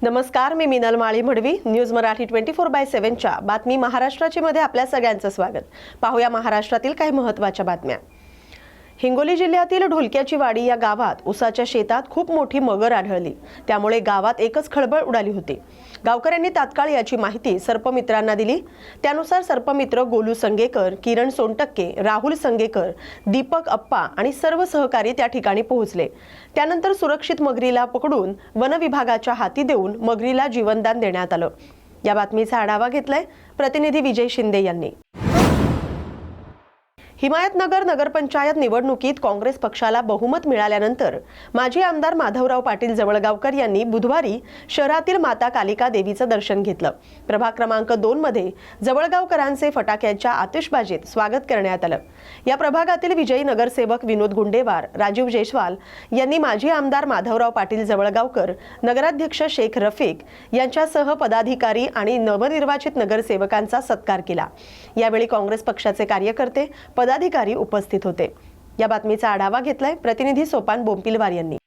नमस्कार, मी मिनल माळी मडवी. न्यूज मराठी 24/7 च्या बातमी महाराष्ट्राची मध्ये आपल्या सगळ्यांचं स्वागत. पाहूया महाराष्ट्रातील काही महत्त्वाच्या बातम्या. हिंगोली जिल्ह्यातील ढोलक्याची वाडी या गावात उसाच्या शेतात खूप मोठी मगर आढळली. त्यामुळे गावात एकच खळबळ उडाली होती. गावकऱ्यांनी तात्काळ याची माहिती सर्पमित्रांना दिली. त्यानुसार सर्पमित्र गोलू संगेकर, किरण सोनटक्के, राहुल संगेकर, दीपक अप्पा आणि सर्व सहकारी त्या ठिकाणी पोहोचले. त्यानंतर सुरक्षित मगरीला पकडून वन विभागाच्या हाती देऊन मगरीला जीवनदान देण्यात आलं. या बातमीचा आढावा घेतलाय प्रतिनिधी विजय शिंदे यांनी. हिमायतनगर नगरपंचायत निवडणुकीत काँग्रेस पक्षाला बहुमत मिळाल्यानंतर माजी आमदार माधवराव पाटील जवळगावकर यांनी बुधवारी शहरातील माता कालिका देवीचं दर्शन घेतलं. प्रभाग क्रमांक 2 मध्ये जवळगावकरांचे फटाक्यांच्या आतिषबाजीत स्वागत करण्यात आलं. या प्रभागातील विजयी नगरसेवक विनोद गुंडेवार, राजीव जयस्वाल यांनी माजी आमदार माधवराव पाटील जवळगावकर, नगराध्यक्ष शेख रफिक यांच्यासह पदाधिकारी आणि नवनिर्वाचित नगरसेवकांचा सत्कार केला. यावेळी काँग्रेस पक्षाचे कार्यकर्ते, पदाधिकारी उपस्थित होते. या बातमीचा आढावा घेतलाय प्रतिनिधी सोपान बोंपिलवार यांनी.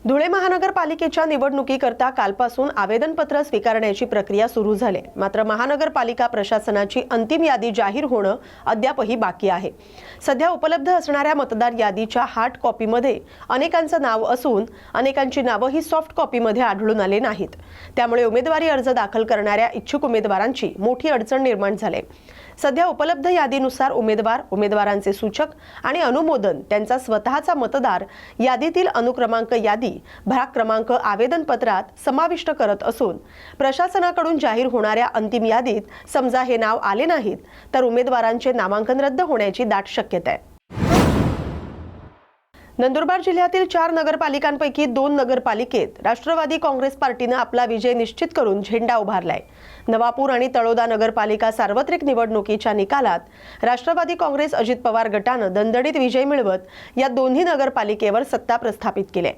धुळे महानगरपालिकेच्या निवडणुकीकरता कालपासून आवेदनपत्र स्वीकारण्याची प्रक्रिया सुरू झाली. मात्र महानगरपालिका प्रशासनाची अंतिम यादी जाहीर होणं अद्यापही बाकी आहे. सध्या उपलब्ध असणाऱ्या मतदार यादीच्या हार्ड कॉपीमध्ये अनेकांचं नाव असून अनेकांची नावं ही सॉफ्ट कॉपीमध्ये आढळून आले नाहीत. त्यामुळे उमेदवारी अर्ज दाखल करणाऱ्या इच्छुक उमेदवारांची मोठी अडचण निर्माण झाली. सध्या उपलब्ध यादीनुसार उमेदवारांचे सूचक आणि अनुमोदन त्यांचा स्वतःचा मतदार यादीतील अनुक्रमांक यादी भाग क्रमांक आवेदनपत्रात समाविष्ट करत असून प्रशासनाकडून जाहीर होणाऱ्या अंतिम यादीत समजा हे नाव आले नाहीत तर उमेदवारांचे नामांकन रद्द होण्याची दाट शक्यता आहे. नंदुरबार जिल्ह्यातील 4 नगरपालिकांपैकी 2 नगरपालिकेत राष्ट्रवादी काँग्रेस पार्टीने आपला विजय निश्चित करून झेंडा उभारलाय. नवापूर आणि तळोदा नगरपालिका सार्वत्रिक निवडणुकीच्या निकालात राष्ट्रवादी काँग्रेस अजित पवार गटानं दणदणीत विजय मिळवत या दोन्ही नगरपालिकेवर सत्ता प्रस्थापित केली.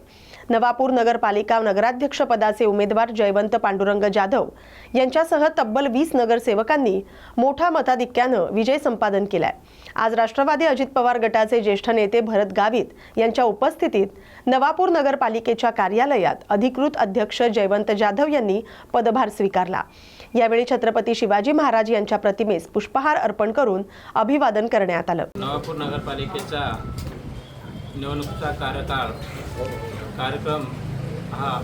नवापूर नगरपालिका नगराध्यक्ष पदाचे उमेदवार जयवंत पांडुरंग जाधव यांच्यासह तब्बल 20 नगरसेवकांनी मोठ्या मताधिक्यानं विजय संपादन केलाय. आज राष्ट्रवादी अजित पवार गटाचे ज्येष्ठ नेते भरत गावित यांच्या उपस्थितीत नवापूर नगरपालिकेच्या कार्यालयात अधिकृत अध्यक्ष जयवंत जाधव यांनी पदभार स्वीकारला. यावेळी छत्रपती शिवाजी महाराज यांच्या प्रतिमेस पुष्पहार अर्पण करून अभिवादन करण्यात आलं. नवापूर नगरपालिकेचा निवडणुकीचा कार्यक्रम हा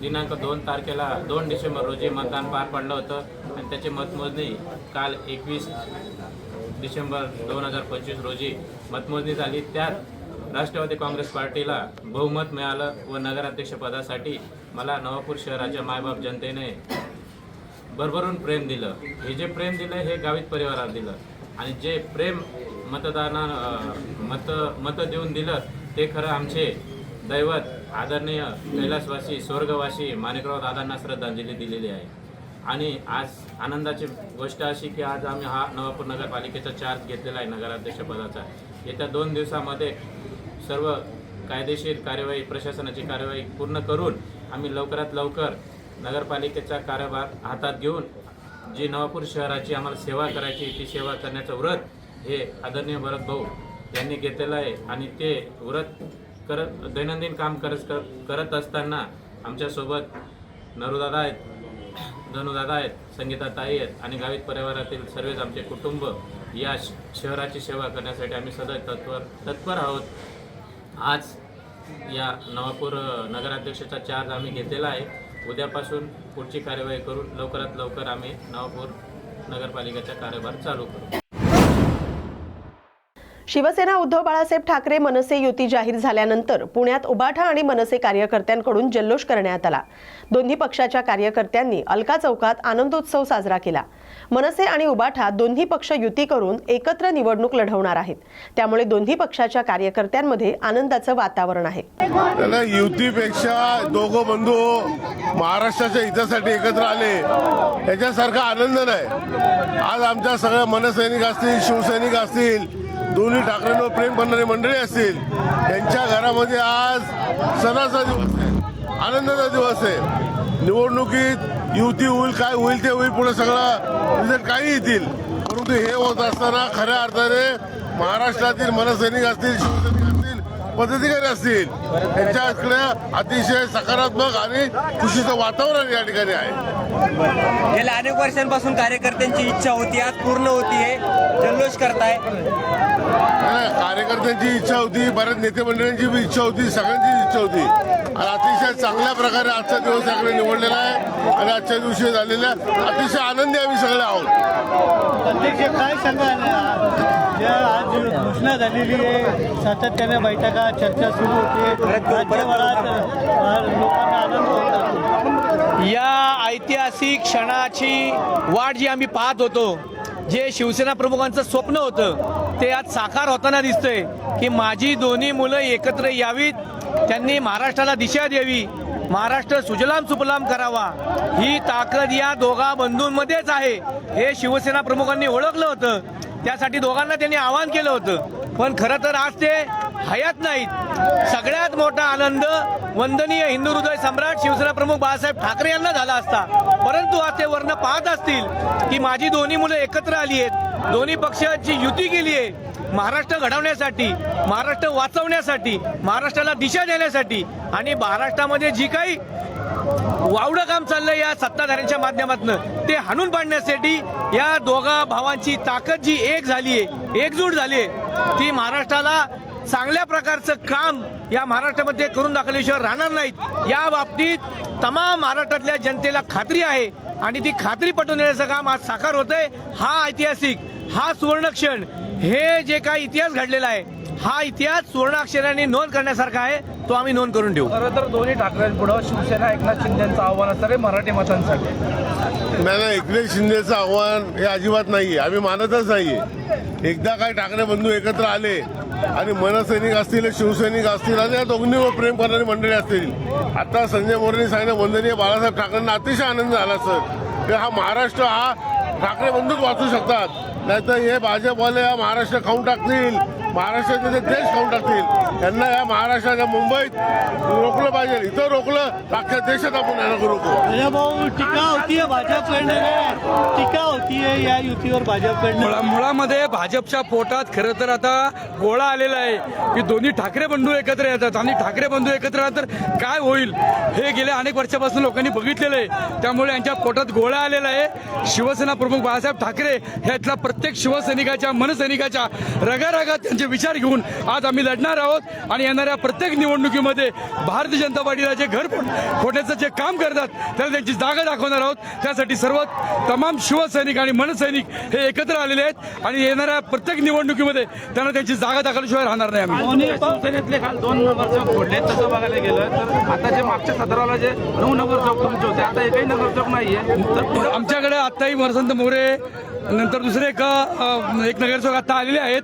दिनांक 2 डिसेंबर रोजी मतदान पार पडलं होतं आणि त्याची मतमोजणी काल 21 डिसेंबर 2025 रोजी मतमोजणी झाली. त्यात राष्ट्रवादी काँग्रेस पार्टीला बहुमत मिळालं व नगराध्यक्षपदासाठी मला नवापूर शहराच्या मायबाप जनतेने भरभरून प्रेम दिलं. हे जे प्रेम दिलं हे गावित परिवाराला दिलं आणि जे प्रेम मत देऊन दिलं ते खरं आमचे दैवत आदरणीय कैलासवासी स्वर्गवासी माणिकराव दादांना श्रद्धांजली दिलेली आहे. आणि आज आनंदाची गोष्ट अशी की आज आम्ही हा नवापूर नगरपालिकेचा चार्ज घेतलेला आहे नगराध्यक्षपदाचा. येत्या 2 दिवसामध्ये सर्व कायदेशीर कार्यवाही, प्रशासनाची कार्यवाही पूर्ण करून आम्ही लवकरात लवकर नगरपालिकेचा कारभार हातात घेऊन जी नवापूर शहराची आम्हाला सेवा करायची ती सेवा करण्याचं व्रत हे आदरणीय भरत भाऊ यांनी घेतलेलं आहे. आणि ते व्रत दैनंदिन काम करत असताना आमच्यासोबत नरूदादा आहेत, धनुदादा आहेत, संगीताताई आहेत आणि गावित परिवारातील सर्वच आमचे कुटुंब या शहराची सेवा करण्यासाठी आम्ही सदैव तत्पर आहोत. आज या नवापूर नगराध्यक्षाचा चार्ज आम्ही घेतलेला आहे. उद्यापासून पुढची कार्यवाही करून लवकरात लवकर आम्ही नवापूर नगरपालिकेचा कारभार चालू करू. शिवसेना उद्धव बाळासाहेब ठाकरे मनसे युती जाहीर झाल्यानंतर पुण्यात उबाठा आणि मनसे कार्यकर्त्यांकडून जल्लोष करण्यात आला. दोन्ही पक्षाच्या कार्यकर्त्यांनी अलका चौकात आनंदोत्सव साजरा केला. मनसे आणि उबाठा दोन्ही पक्ष युती करून एकत्र निवडणूक लढवणार आहेत. त्यामुळे दोन्ही पक्षाच्या कार्यकर्त्यांमध्ये आनंदाचं वातावरण आहे. त्याला युतीपेक्षा दोघं बंधू महाराष्ट्राच्या हितासाठी एकत्र आले याच्यासारखा आनंद नाही. आज आमच्या सगळ्या मनसैनिक असतील, शिवसैनिक असतील, दोन्ही ठाकरेंवर प्रेम करणारी मंडळी असतील, त्यांच्या घरामध्ये आज सणाचा दिवस आहे, आनंदाचा दिवस आहे. निवडणुकीत युती होईल, काय होईल ते होईल, पुढे सगळं रिझल्ट काही येतील. परंतु हे होत असताना खऱ्या अर्थाने महाराष्ट्रातील मनसैनिक असतील, शिवसैनिक असतील, पदाधिकारी असतील त्यांच्याकडे अतिशय सकारात्मक आणि खुशीचं वातावरण या ठिकाणी आहे. गेल्या अनेक वर्षांपासून कार्यकर्त्यांची इच्छा होती, आज पूर्ण होतीये, जल्लोष करताय. कार्यकर्त्यांची इच्छा होती, बऱ्याच नेते मंडळींची बी इच्छा होती, सगळ्यांची इच्छा होती आणि अतिशय चांगल्या प्रकारे आजचा दिवस याकडे निवडलेला आहे आणि आजच्या दिवशी झालेल्या अतिशय आनंदी आम्ही सगळे आहोत. अध्यक्ष काय सांगाल, आज घोषणा झालेली आहे, सातत्याने बैठका चर्चा सुरू होती, राज्यभरात लोकांना आनंद होता. या ऐतिहासिक क्षणाची वाट जी आम्ही पाहत होतो, जे शिवसेना प्रमुखांचं स्वप्न होतं ते आज साकार होताना दिसतंय की माझी दोन्ही मुलं एकत्र यावीत, त्यांनी महाराष्ट्राला दिशा द्यावी, महाराष्ट्र सुजलाम सुफलाम करावा, ही ताकद या दोघा बंधूंमध्येच आहे हे शिवसेना प्रमुखांनी ओळखलं होतं. त्यासाठी दोघांना त्यांनी आवाहन केलं होतं. पण खरं तर आज ते हयात नाहीत. सगळ्यात मोठा आनंद वंदनीय हिंदू हृदय सम्राट शिवसेना प्रमुख बाळासाहेब ठाकरे यांना झाला असता, परंतु आज ते वर्ण पाहत असतील की माझी दोन्ही मुलं एकत्र आली आहेत, दोन्ही पक्षाची युती केली आहे महाराष्ट्र घडवण्यासाठी, महाराष्ट्र वाचवण्यासाठी, महाराष्ट्राला दिशा देण्यासाठी आणि महाराष्ट्रामध्ये जी काही वावडं काम चाललंय या सत्ताधाऱ्यांच्या माध्यमातून ते हाणून पाडण्यासाठी या दोघा भावांची ताकद जी एक झालीये, एकजूट झालीये, ती महाराष्ट्राला चांगल्या प्रकारचं काम या महाराष्ट्रामध्ये करून दाखवल्याशिवाय राहणार नाहीत. या बाबतीत तमाम महाराष्ट्रातल्या जनतेला खात्री आहे आणि ती खात्री पटवून देण्याचं काम आज साकार होतंय. हा ऐतिहासिक, हा सुवर्णक्षण, हे जे काही इतिहास घडलेला आहे, हा इतिहास सुवर्णाक्षराने नोंद करण्यासारखा आहे, तो आम्ही नोंद करून ठेवू. खरं तर दोन्ही ठाकरेंपुढं शिवसेना एकनाथ शिंदेचं आव्हान असणार आहे मराठी मतांसाठी. नाही, एकनाथ शिंदेचं आव्हान हे अजिबात नाहीये, आम्ही मानतच नाहीये. एकदा काय ठाकरे बंधू एकत्र आले आणि मनसैनिक असतील, शिवसैनिक असतील आणि या दोघांनीवर प्रेम करणारी मंडळी असतील. आता संजय मोरेंनी सांगितलं वंदनीय बाळासाहेब ठाकरेंना अतिशय आनंद झाला सर, की हा महाराष्ट्र हा ठाकरे बंधूच वाचू शकतात, नाहीतर हे भाजपवाले हा महाराष्ट्र खाऊन टाकतील, महाराष्ट्राचे देश खाऊन टाकतील. त्यांना या महाराष्ट्राच्या मुंबईत रोखलं पाहिजे, इथं रोखलं तर अख्ख्या देशात आपण यांना रोखू. भाऊ, टीका होतीये भाजपकडनं, टीका होतीये या युतीवर भाजपकडनं. मुळामध्ये भाजपच्या पोटात खरं तर आता गोळा आलेला आहे की दोन्ही ठाकरे बंधू एकत्र येतात आणि ठाकरे बंधू एकत्र आले तर काय होईल हे गेल्या अनेक वर्षापासून लोकांनी बघितलेलं आहे. त्यामुळे यांच्या पोटात गोळा आलेला आहे. शिवसेना प्रमुख बाळासाहेब ठाकरे ह्यातला प्रत्येक शिवसैनिकाच्या, मनसैनिकाच्या रगारगात त्यांचे विचार घेऊन आज आम्ही लढणार आहोत आणि येणाऱ्या प्रत्येक निवडणुकीमध्ये भारतीय जनता पार्टीला जे घर फोडण्याचं जे काम करतात त्याला त्यांची जागा दाखवणार आहोत. त्यासाठी सर्व तमाम शिवसैनिक आणि मनसैनिक हे एकत्र आलेले आहेत आणि येणाऱ्या प्रत्येक निवडणुकीमध्ये त्यांना त्यांची जागा दाखवल्याशिवाय राहणार नाही. आम्ही शिवसेनेतले काल 2 नगरसेवक फोडले, तसं बघायला गेलं तर आता जे मागच्या सदराला जे 9 नगरसेवक तुमचे होते, आता एकही नगरसेवक नाहीये. तर आमच्याकडे आत्ताही वसंत मोरे नंतर दुसरे एक नगरसेवक आता आलेले आहेत.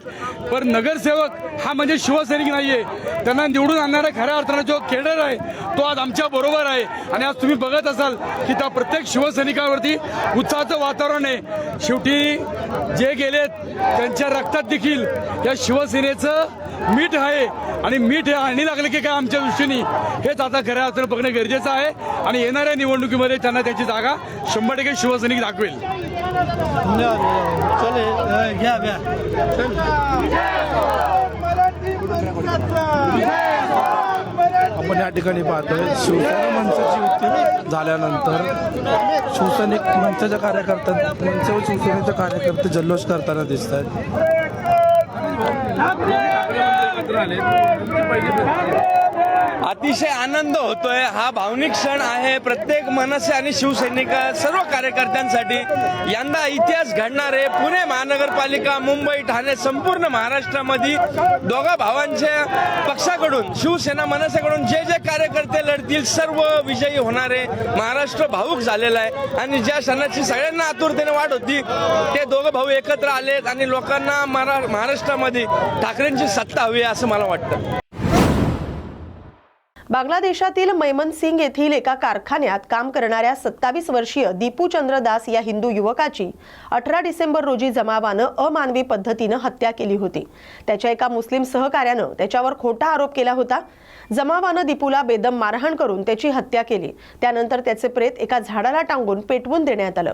पण नगरसेवक हा म्हणजे शिवसैनिक नाहीये, त्यांना निवडून आणणारा खऱ्या अर्थाने जो केडर आहे तो आज आमच्या बरोबर आहे आणि आज तुम्ही बघत असाल की त्या प्रत्येक शिवसैनिकांवरती उत्साहाचं वातावरण आहे. शेवटी जे गेलेत त्यांच्या रक्तात देखील या शिवसेनेचं मीठ आहे आणि मीठ हे आणि लागले की काय आमच्या दृष्टीने हेच आता खऱ्या अर्थानं बघणं गरजेचं आहे आणि येणाऱ्या निवडणुकीमध्ये त्यांना त्याची जागा 100% शिवसैनिक दाखवेल. चालेल, घ्या घ्या. आपण या ठिकाणी पाहतोय शिवसेना मनसेची युती झाल्यानंतर शिवसैनिक मनसेच्या कार्यकर्त्यांना, मनसे व शिवसेनेचे कार्यकर्ते जल्लोष करताना दिसत आहेत. अतिशय आनंद होतोय. हा भावनिक क्षण आहे प्रत्येक मनसे आणि शिवसैनिक सर्व कार्यकर्त्यांसाठी. यंदा इतिहास घडणार आहे. पुणे महानगरपालिका, मुंबई, ठाणे, संपूर्ण महाराष्ट्रामध्ये दोघा भावांच्या पक्षाकडून, शिवसेना मनसेकडून जे जे कार्यकर्ते लढतील सर्व विजयी होणार आहे. महाराष्ट्र भावूक झालेला आहे आणि ज्या क्षणाची सगळ्यांना आतुरतेने वाट होती ते दोघं भाऊ एकत्र आलेत आणि लोकांना महाराष्ट्रामध्ये ठाकरेंची सत्ता हवी असं मला वाटतं. बांगलादेशातील मैमनसिंग येथील एका कारखान्यात काम करणाऱ्या 27 वर्षीय दीपू चंद्र दास या हिंदू युवकाची 18 डिसेंबर रोजी जमावानं अमानवी पद्धतीनं हत्या केली होती. त्याच्या एका मुस्लिम सहकाऱ्यानं त्याच्यावर खोटा आरोप केला होता. जमावानं दीपूला बेदम मारहाण करून त्याची हत्या केली. त्यानंतर त्याचे प्रेत एका झाडाला टांगून पेटवून देण्यात आलं.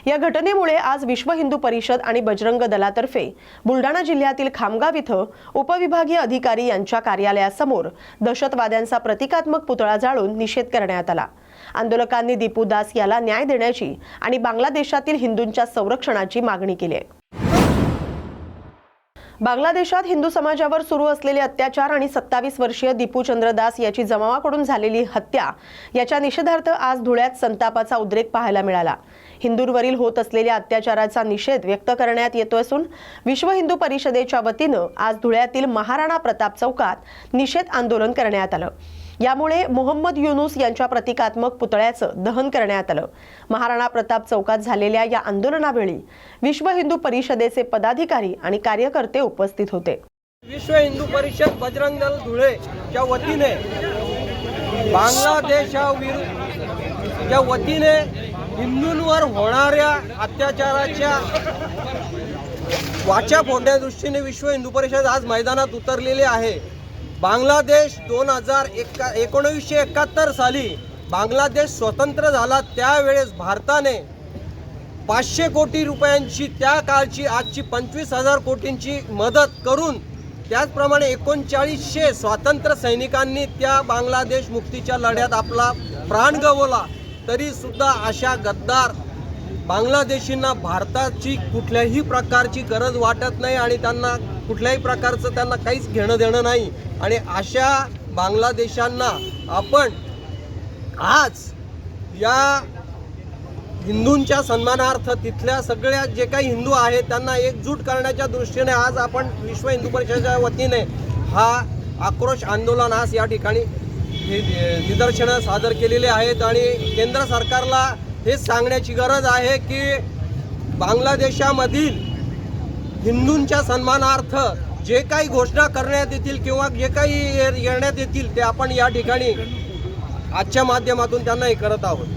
या घटनेमुळे आज विश्व हिंदू परिषद आणि बजरंग दलातर्फे बुलढाणा जिल्ह्यातील खामगाव इथं उपविभागीय अधिकारी यांच्या कार्यालयासमोर दहशतवाद्यांचा प्रतिकात्मक पुतळा जाळून निषेध करण्यात आला. आंदोलकांनी दीपू दास याला न्याय देण्याची आणि बांगलादेशातील हिंदूंच्या संरक्षणाची मागणी केली आहे. बांगलादेशात हिंदू समाजावर सुरू असलेले अत्याचार आणि 27 वर्षीय दीपू चंद्र दास याची जमावाकडून झालेली हत्या याच्या निषेधार्थ आज धुळ्यात संतापाचा उद्रेक पाहायला मिळाला. हिंदूंवरील होत असलेल्या अत्याचाराचा निषेध व्यक्त करण्यात येतो असून विश्व हिंदू परिषदेच्या वतीनं आज धुळ्यातील महाराणा प्रताप चौकात निषेध आंदोलन करण्यात आलं. यामुळे मोहम्मद युनूस यांच्या प्रतिकात्मक पुतळ्याचं दहन करण्यात आलं. महाराणा प्रताप चौकात झालेल्या या आंदोलनावेळी विश्व हिंदू परिषदेचे पदाधिकारी आणि कार्यकर्ते उपस्थित होते. विश्व हिंदू परिषद बजरंग दल धुळेच्या वतीने बांगलादेशाच्या वतीने हिंदूंवर होणाऱ्या अत्याचाराच्या वाचा फोडण्या दृष्टीने विश्व हिंदू परिषद आज मैदानात उतरलेले आहे. बांगलादेश 1971 साली बांगलादेश स्वतंत्र झाला त्यावेळेस भारताने 500 कोटी रुपयांची त्या काळची आजची 25,000 कोटींची मदत करून त्याचप्रमाणे 3900 स्वातंत्र्य सैनिकांनी त्या बांगलादेश मुक्तीच्या लढ्यात आपला प्राण गमावला. तरी सुद्धा अशा गद्दार बांगलादेशींना भारताची कुठल्याही प्रकारची गरज वाटत नाही आणि त्यांना कुठल्याही प्रकारचं त्यांना काहीच घेणं देणं नाही. आणि अशा बांगलादेशांना आपण आज या हिंदूंच्या सन्मानार्थ तिथल्या सगळ्या जे काही हिंदू आहेत त्यांना एकजूट करण्याच्या दृष्टीने आज आपण विश्व हिंदू परिषदेच्या वतीने हा आक्रोश आंदोलन आज या ठिकाणी निदर्शनं सादर केलेले आहेत. आणि केंद्र सरकारला हे सांगण्याची गरज आहे की बांगलादेशामधील हिंदूंच्या सन्मानार्थ जे काही घोषणा करण्यात येतील किंवा जे काही येण्यात येतील ते आपण या ठिकाणी आजच्या माध्यमातून त्यांना हे करत आहोत.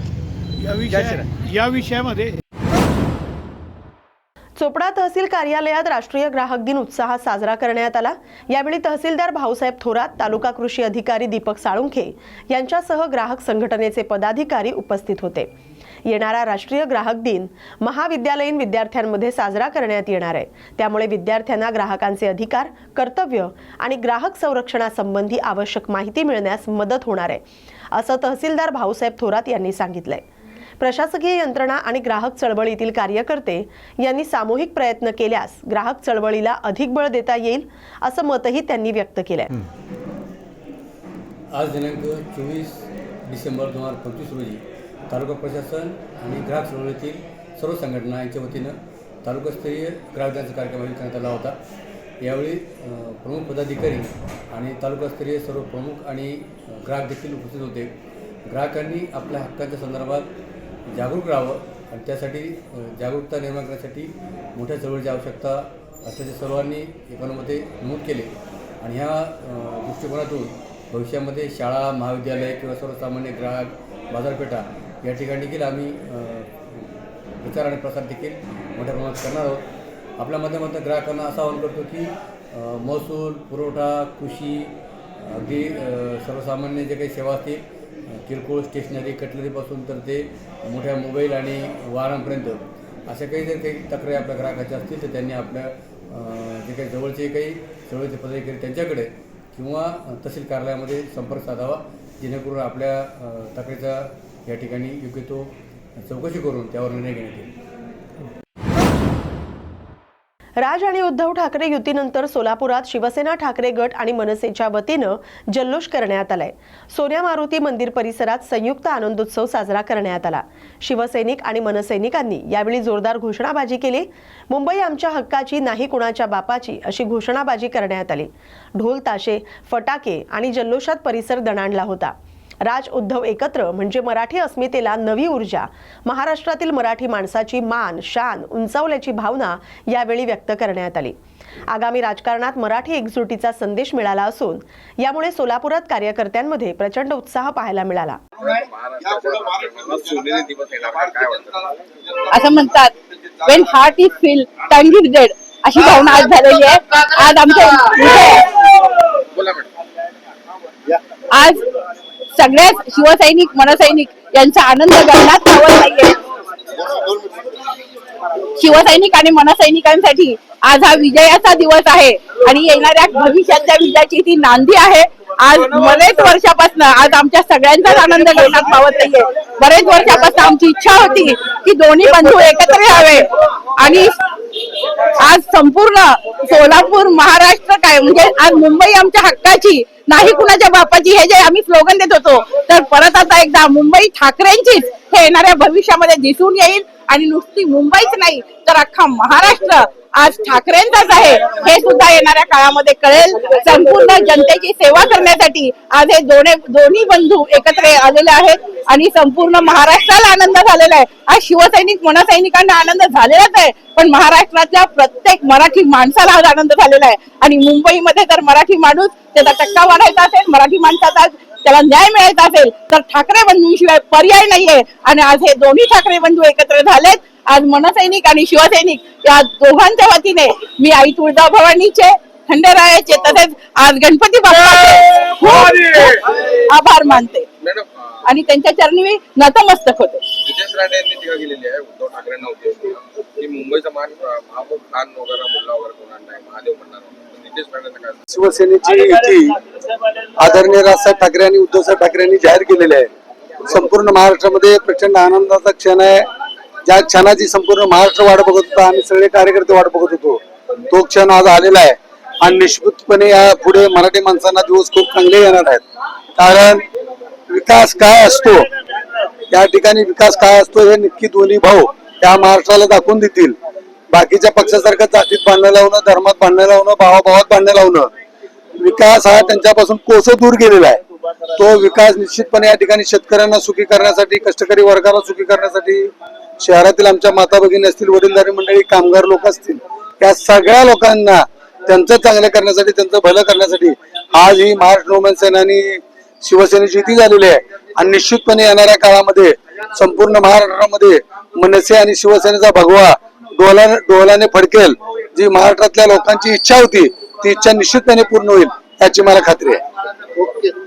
या विषयामध्ये चोपडा तहसील कार्यालयात राष्ट्रीय ग्राहक दिन उत्साहात साजरा करण्यात आला. यावेळी तहसीलदार भाऊसाहेब थोरात, तालुका कृषी अधिकारी दीपक साळुंखे यांच्यासह ग्राहक संघटनेचे पदाधिकारी उपस्थित होते. येणारा राष्ट्रीय ग्राहक दिन महाविद्यालयीन विद्यार्थ्यांमध्ये साजरा करण्यात येणार आहे. त्यामुळे विद्यार्थ्यांना ग्राहकांचे अधिकार, कर्तव्य आणि ग्राहक संरक्षणासंबंधी आवश्यक माहिती मिळण्यास मदत होणार आहे, असं तहसीलदार भाऊसाहेब थोरात यांनी सांगितलंय. प्रशासकीय यंत्रणा आणि ग्राहक चळवळीतील कार्यकर्ते यांनी सामूहिक प्रयत्न केल्यास ग्राहक चळवळीला अधिक बळ देता येईल, असं मतही त्यांनी व्यक्त केलंय. आज दिनांक 24 डिसेंबर 2025 रोजी तालुका प्रशासन आणि ग्राहक चळवळीतील सर्व संघटना यांच्या वतीनं तालुकास्तरीय ग्राहक दिनाचा कार्यक्रम आयोजित करण्यात आला होता. यावेळी प्रमुख पदाधिकारी आणि तालुकास्तरीय सर्व प्रमुख आणि ग्राहक देखील उपस्थित होते. ग्राहकांनी आपल्या हक्कांच्या संदर्भात जागरूक राहावं आणि त्यासाठी जागरूकता निर्माण करण्यासाठी मोठ्या चळवळीची आवश्यकता असल्याचे सर्वांनी एकामध्ये नमूद केले. आणि ह्या दृष्टिकोनातून भविष्यामध्ये शाळा, महाविद्यालय किंवा सर्वसामान्य ग्राहक, बाजारपेठा या ठिकाणी देखील आम्ही प्रचार आणि प्रसार देखील मोठ्या प्रमाणात करणार आहोत. आपल्या माध्यमातून ग्राहकांना असं आवाहन करतो की महसूल, पुरवठा, कृषी, अगदी सर्वसामान्य जे काही सेवा असतील, किरकोळ, स्टेशनरी, कटलरीपासून तर ते मोठ्या मोबाईल आणि वाहनांपर्यंत अशा काही जर काही तक्रारी आपल्या ग्राहकाच्या असतील तर त्यांनी आपल्या जे काही जवळचे काही चळवळीचे पदाधिकारी त्यांच्याकडे किंवा तहसील कार्यालयामध्ये संपर्क साधावा, जेणेकरून आपल्या तक्रारीचा या ठिकाणी योग्य तो चौकशी करून त्यावर निर्णय घेण्यात येईल. राज आणि उद्धव ठाकरे युतीनंतर सोलापुरात शिवसेना, ठाकरे गट आणि मनसेच्या वतीनं जल्लोष करण्यात आलाय. सोन्या मारुती मंदिर परिसरात संयुक्त आनंदोत्सव साजरा करण्यात आला. शिवसैनिक आणि मनसैनिकांनी यावेळी जोरदार घोषणाबाजी केली. मुंबई आमच्या हक्काची, नाही कुणाच्या बापाची अशी घोषणाबाजी करण्यात आली. ढोल, ताशे, फटाके आणि जल्लोषात परिसर दणाणला होता. राज उद्धव एकत्र म्हणजे मराठी अस्मितेला नवी ऊर्जा, महाराष्ट्रातील मराठी माणसाची मान शान उंचावल्याची भावना यावेळी व्यक्त करण्यात आली. आगामी राजकारणात मराठी एकजुटीचा संदेश मिळाला असून यामुळे सोलापुरात कार्यकर्त्यांमध्ये प्रचंड उत्साह पाहायला मिळाला. असं म्हणतात, Wien heart is feel tongue is dead, अशी भावना आज झालेली आहे. आज आमच्या आज सगळ्याच शिवसैनिक मनसैनिक यांचा आनंद गगनात मावत नाहीये. शिवसैनिक आणि मनसैनिकांसाठी आज हा विजयाचा दिवस आहे आणि येणाऱ्या भविष्याच्या विजयाची ती नांदी आहे. आज बरेच वर्षापासून आज आमच्या सगळ्यांचाच आनंद गगनात मावत नाहीये. बरेच वर्षापासून आमची इच्छा होती की दोन्ही बंधू एकत्र यावे आणि आज संपूर्ण सोलापूर महाराष्ट्र काय म्हणजे आज मुंबई आमच्या हक्काची नाही कुणाच्या बापाची, हे जे आम्ही स्लोगन देत होतो, तर परत आता एकदा मुंबई ठाकरेंचीच हे येणाऱ्या भविष्यामध्ये दिसून येईल. आणि नुसती मुंबईच नाही तर अख्खा महाराष्ट्र आज ठाकरेंचाच आहे हे सुद्धा येणाऱ्या काळामध्ये कळेल. संपूर्ण जनतेची सेवा करण्यासाठी आज हे दोन्ही बंधू एकत्र आलेले आहेत आणि संपूर्ण महाराष्ट्राला आनंद झालेला आहे. आज शिवसैनिक मनसैनिकांना आनंद झालेलाच आहे, पण महाराष्ट्रातल्या प्रत्येक मराठी माणसाला आज आनंद झालेला आहे. आणि मुंबईमध्ये जर मराठी माणूस त्याचा टक्का वाढायचा असेल, मराठी माणसाचा त्याला न्याय मिळायचा असेल तर ठाकरे बंधूंशिवाय पर्याय नाहीये. आणि आज हे दोन्ही ठाकरे बंधू एकत्र झालेत. आज मनसैनिक आणि शिवसैनिक या दोघांच्या वतीने मी आई तुळजाभवानीचे, खंडेरायाचे तसेच आज गणपती बाप्पाचे खूप आभार मानते आणि त्यांच्या चरणी मी नतमस्तक होते. नितेश राणे यांनी टीका केलेली आहे उद्धव ठाकरेंना होती की मुंबईचा मान महापौर खान वगैरे मुल्ला वगैरे कोणा नाही, महादेव म्हणणार. नितेश राणेंना काय शिवसेनेची युती आदरणीय राजसाहेब ठाकरे आणि उद्धवसाहेब ठाकरे यांनी जाहीर केलेली आहे. संपूर्ण महाराष्ट्रामध्ये प्रचंड आनंदाचा क्षण आहे. ज्या क्षणाची संपूर्ण महाराष्ट्र वाट बघत होता, आम्ही सगळे कार्यकर्ते वाट बघत होतो, तो क्षण आज आलेला आहे. आणि निश्चितपणे या पुढे मराठी माणसांना दिवस खूप चांगले येणार आहेत. कारण विकास काय असतो, या ठिकाणी विकास काय असतो हे नक्की दोन्ही भाऊ त्या महाराष्ट्राला दाखवून देतील. बाकीच्या पक्षासारखं जातीत भांडणं लावणं, धर्मात भांडणं लावणं, भावाभावात भांडणं लावणं, विकास हा त्यांच्यापासून कोसो दूर गेलेला आहे. तो विकास निश्चितपणे या ठिकाणी शेतकऱ्यांना सुखी करण्यासाठी, कष्टकरी वर्गाला सुखी करण्यासाठी, शहरातील आमच्या माता भगिनी असतील, वडीलधारी मंडळी, कामगार लोक असतील, त्या सगळ्या लोकांना त्यांचं चांगलं करण्यासाठी, त्यांचं भलं करण्यासाठी आज ही महाराष्ट्र नवमान सेना आणि शिवसेनेची युती झालेली आहे. आणि निश्चितपणे येणाऱ्या काळामध्ये संपूर्ण महाराष्ट्रामध्ये मनसे आणि शिवसेनेचा भगवा डोलाने फडकेल. जी महाराष्ट्रातल्या लोकांची इच्छा होती ती इच्छा निश्चितपणे पूर्ण होईल याची मला खात्री आहे.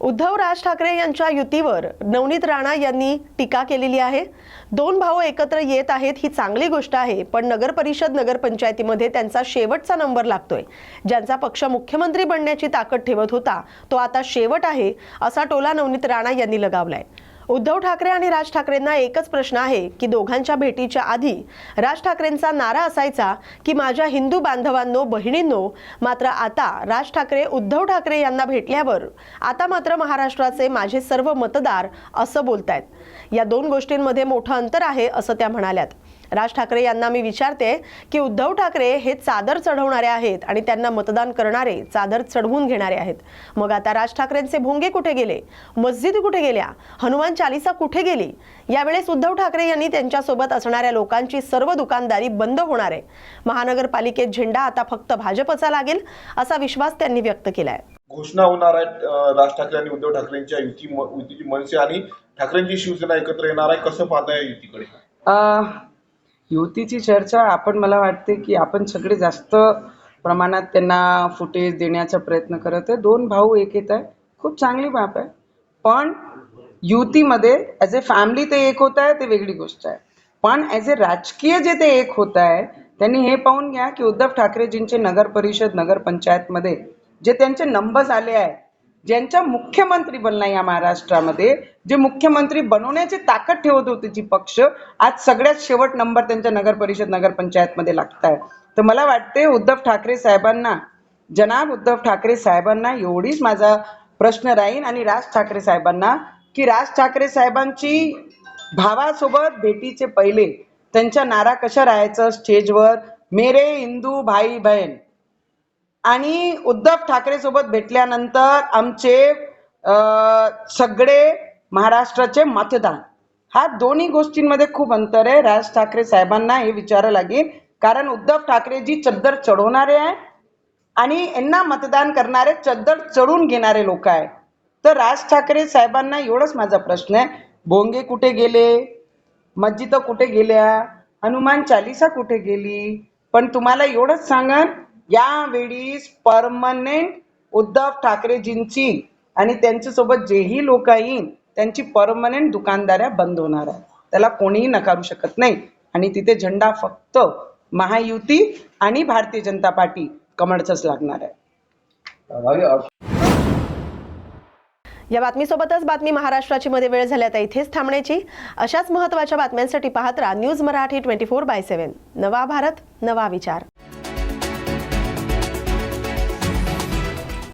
उद्धव राज ठाकरे यांच्या युतीवर नवनीत राणा यांनी टीका केलेली आहे. दोन भाऊ एकत्र येत आहेत ही चांगली गोष्ट आहे, पण नगर परिषद नगरपंचायतीमध्ये त्यांचा शेवटचा नंबर लागतोय. ज्यांचा पक्ष मुख्यमंत्री बनण्याची ताकद ठेवत होता तो आता शेवट आहे, असा टोला नवनीत राणा यांनी लगावलाय. उद्धव ठाकरे आणि राज ठाकरेंना एकच प्रश्न आहे की दोघांच्या भेटीच्या आधी राज ठाकरेंचा नारा असायचा की माझ्या हिंदू बांधवांनो, बहिणींनो. मात्र आता राज ठाकरे उद्धव ठाकरे यांना भेटल्यावर आता मात्र महाराष्ट्राचे माझे सर्व मतदार असं बोलतायत. या दोन गोष्टींमध्ये मोठं अंतर आहे असं त्या म्हणाल्यात. राज ठाकरे यांना मी विचारते की उद्धव ठाकरे हे चादर चढवणारे आहेत आणि त्यांना मतदान करणारे चादर चढवून घेणारे आहेत. मग आता राज ठाकरेंचे भोंगे कुठे गेले? मस्जिद कुठे गेल्या? हनुमान चालीसा कुठे गेली? यावेळेस उद्धव ठाकरे यांनी त्यांच्यासोबत असणाऱ्या लोकांची सर्व दुकानदारी बंद होणार आहे. महानगरपालिकेत झेंडा आता फक्त भाजपचा लागेल असा विश्वास त्यांनी व्यक्त केलाय. घोषणा होणार आहेत राज ठाकरे आणि उद्धव ठाकरेंच्या युतीची मनसे आणि ठाकरेंची शिवसेना एकत्र येणार आहे. कसं पाहताय युतीकडे? युतीची चर्चा आपण मला वाटते की आपण सगळे जास्त प्रमाणात त्यांना फुटेज देण्याचा प्रयत्न करत आहे. दोन भाऊ एक येत आहे, खूप चांगली बाब आहे. पण युतीमध्ये ॲज ए फॅमिली ते एक होत आहे ते वेगळी गोष्ट आहे. पण ॲज ए राजकीय जे ते एक होत आहे त्यांनी हे पाहून घ्या की उद्धव ठाकरेजींचे नगर परिषद नगरपंचायतमध्ये जे त्यांचे नंबर्स आले आहे, ज्यांच्या मुख्यमंत्री बनला या महाराष्ट्रामध्ये, जे मुख्यमंत्री बनवण्याची ताकद ठेवत होते जी पक्ष, आज सगळ्यात शेवट नंबर त्यांच्या नगर परिषद नगरपंचायतमध्ये लागत आहे. तर मला वाटते उद्धव ठाकरे साहेबांना, जनाब उद्धव ठाकरे साहेबांना एवढीच माझा प्रश्न राहील आणि राज ठाकरे साहेबांना की राज ठाकरे साहेबांची भावासोबत भेटीचे पहिले त्यांचा नारा कशा राहायचं स्टेजवर, मेरे हिंदू भाई बहन, आणि उद्धव ठाकरे सोबत भेटल्यानंतर आमचे सगळे महाराष्ट्राचे मतदान, हा दोन्ही गोष्टींमध्ये खूप अंतर आहे. राज ठाकरे साहेबांना हे विचारावं लागेल कारण उद्धव ठाकरेजी चद्दर चढवणारे आहे आणि यांना मतदान करणारे चद्दर चढून घेणारे लोक आहे. तर राज ठाकरे साहेबांना एवढंच माझा प्रश्न आहे, भोंगे कुठे गेले, मस्जिद कुठे गेल्या, हनुमान चालिसा कुठे गेली. पण तुम्हाला एवढंच सांगन, यावेळी परमनंट उद्धव ठाकरेजींची आणि त्यांच्यासोबत जेही लोक येईन त्यांची परमनंट दुकानदाऱ्या बंद होणार आहे. त्याला कोणीही नकारू शकत नाही. आणि तिथे झेंडा फक्त महायुती आणि भारतीय जनता पार्टी कमळचंच लागणार आहे. या बातमीसोबतच बातमी महाराष्ट्राची मध्ये वेळ झाली आता इथेच थांबण्याची. अशाच महत्त्वाच्या बातम्यांसाठी पाहत राहा न्यूज मराठी 24/7. नवा भारत नवा विचार.